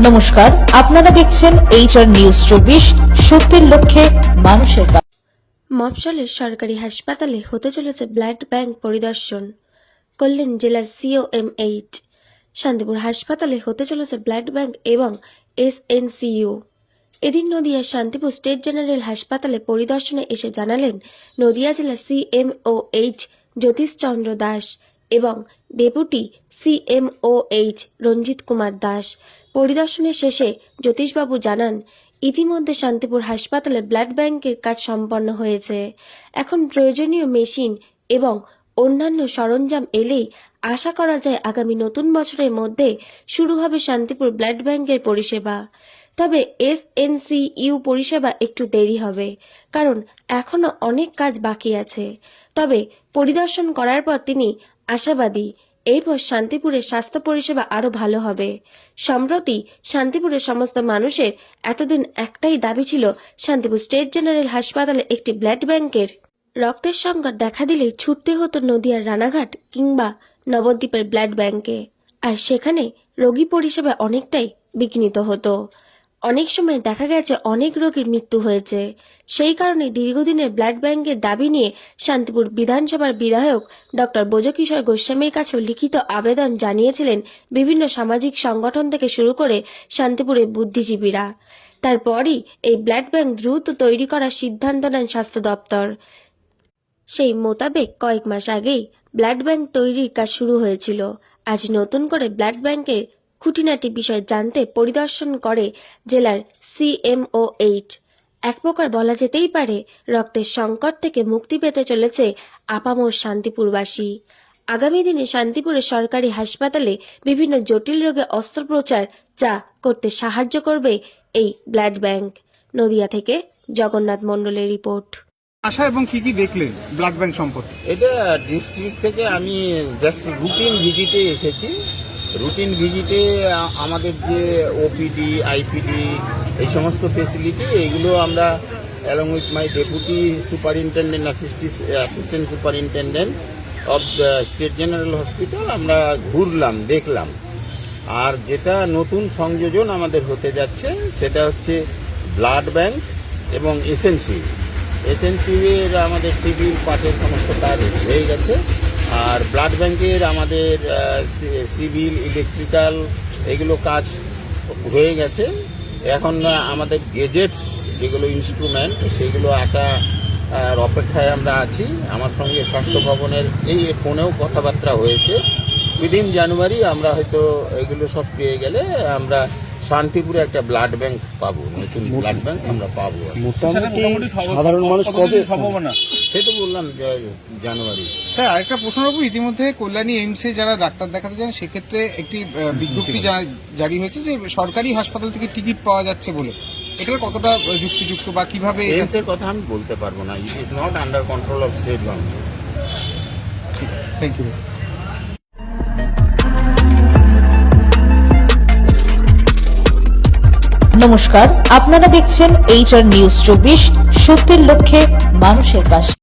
নমস্কার, আপনারা দেখছেন HR নিউজ 24, সত্যের লক্ষ্যে মানুষের পাশে। মফস্বলের সরকারি হাসপাতালে হতে চলেছে ব্লাড ব্যাংক পরিদর্শন করলেন জেলার COM8। শান্তিপুর হাসপাতালে হতে চলেছে ব্লাড ব্যাংক এবং SNCU। এদিন নদিয়ার শান্তিপুর স্টেট জেনারেল হাসপাতালে পরিদর্শনে এসে জানালেন নদিয়া জেলা CMOH জ্যোতিষ চন্দ্র দাস এবং ডেপুটি CMOH রঞ্জিত কুমার দাস। পরিদর্শনের শেষে জ্যোতিষবাবু জানান, ইতিমধ্যে শান্তিপুর হাসপাতালে ব্লাড ব্যাংকের কাজ সম্পন্ন হয়েছে। এখন প্রয়োজনীয় মেশিন এবং অন্যান্য সরঞ্জাম এলেই আশা করা যায় আগামী নতুন বছরের মধ্যে শুরু হবে শান্তিপুর ব্লাড ব্যাংকের পরিষেবা। তবে SNCU পরিষেবা একটু দেরি হবে, কারণ এখনো অনেক কাজ বাকি আছে। তবে পরিদর্শন করার পর তিনি আশাবাদী এরপর শান্তিপুরের স্বাস্থ্য পরিষেবা আরও ভালো হবে। সম্প্রতি শান্তিপুরের সমস্ত মানুষের এতদিন একটাই দাবি ছিল শান্তিপুর স্টেট জেনারেল হাসপাতালে একটি ব্লাড ব্যাংকের। রক্তের সংকট দেখা দিলেই ছুটতে হতো নদিয়ার রানাঘাট কিংবা নবদ্বীপের ব্লাড ব্যাংকে, আর সেখানে রোগী পরিষেবা অনেকটাই বিঘ্নিত হতো। অনেক সময় দেখা গেছে অনেক রোগীর মৃত্যু হয়েছে। সেই কারণে দীর্ঘদিনের ব্লাড ব্যাংকের দাবি নিয়ে শান্তিপুর বিধানসভার বিধায়ক ডক্টর ব্রজকিশোর গোস্বামীর কাছেও লিখিত আবেদন জানিয়েছিলেন বিভিন্ন সামাজিক সংগঠন থেকে শুরু করে শান্তিপুরের বুদ্ধিজীবীরা। তারপরই এই ব্লাড ব্যাংক দ্রুত তৈরি করার সিদ্ধান্ত নেন স্বাস্থ্য দপ্তর। সেই মোতাবেক কয়েক মাস আগেই ব্লাড ব্যাংক তৈরির কাজ শুরু হয়েছিল। আজ নতুন করে ব্লাড ব্যাংকের খুঁটিনাটি বিষয় জানতে পরিদর্শন করে জেলার CMOH। এক প্রকার বলা যেতেই পারে রক্তের সংকট থেকে মুক্তি পেতে চলেছে আপামর শান্তিপুরবাসী। আগামী দিনে শান্তিপুরের সরকারি হাসপাতালে বিভিন্ন জটিল রোগে অস্ত্রোপচার যা করতে সাহায্য করবে এই ব্লাড ব্যাংক। নদিয়া থেকে জগন্নাথ মণ্ডলের রিপোর্ট। আশা এবং কি দেখলেন ব্লাড ব্যাংক সম্পর্কে? এটা ডিস্ট্রিক্ট থেকে আমি জাস্ট রুটিন ভিজিটে এসেছি। রুটিন ভিজিটে আমাদের যে OPD, IPD এই সমস্ত ফেসিলিটি এইগুলো আমরা along with my deputy superintendent assistant superintendent of the state general hospital আমরা ঘুরলাম, দেখলাম। আর যেটা নতুন সংযোজন আমাদের হতে যাচ্ছে সেটা হচ্ছে ব্লাড ব্যাংক এবং SNCU এর আমাদের সিভিল পার্টের সমস্ত কাজ হয়ে গেছে। আর ব্লাড ব্যাংকের আমাদের সিভিল, ইলেকট্রিক্যাল এগুলো কাজ হয়ে গেছে। এখন আমাদের গেজেটস যেগুলো ইনস্ট্রুমেন্ট সেগুলো আসার অপেক্ষায় আমরা আছি। আমার সঙ্গে স্বাস্থ্য ভবনের এই ফোনেও কথাবার্তা হয়েছে। উইদিন জানুয়ারি আমরা হয়তো এগুলো সব পেয়ে গেলে আমরা শান্তিপুরে একটা ব্লাড ব্যাংক পাবো, নতুন ব্লাড ব্যাংক আমরা পাবো। মোটামুটি সাধারণ মানুষ কবে সম্ভাবনা? সেটা বললাম জানুয়ারি। স্যার, আরেকটা প্রশ্ন রাখবো, ইতিমধ্যে কল্যাণী এইমসে যারা ডাক্তার দেখাতে যান সেক্ষেত্রে একটি বিজ্ঞপ্তি জারি হয়েছে যে সরকারি হাসপাতাল থেকে টিকিট পাওয়া যাচ্ছে বলে, এটা কতটা যুক্তিযুক্ত বা কিভাবে? এইমসের কথা আমি বলতে পারবো না, it is not under control of state government. ঠিক আছে, থ্যাংক ইউ। নমস্কার, আপনারা দেখছেন HR নিউজ 24, সত্যের লক্ষ্যে মানুষের পাশে।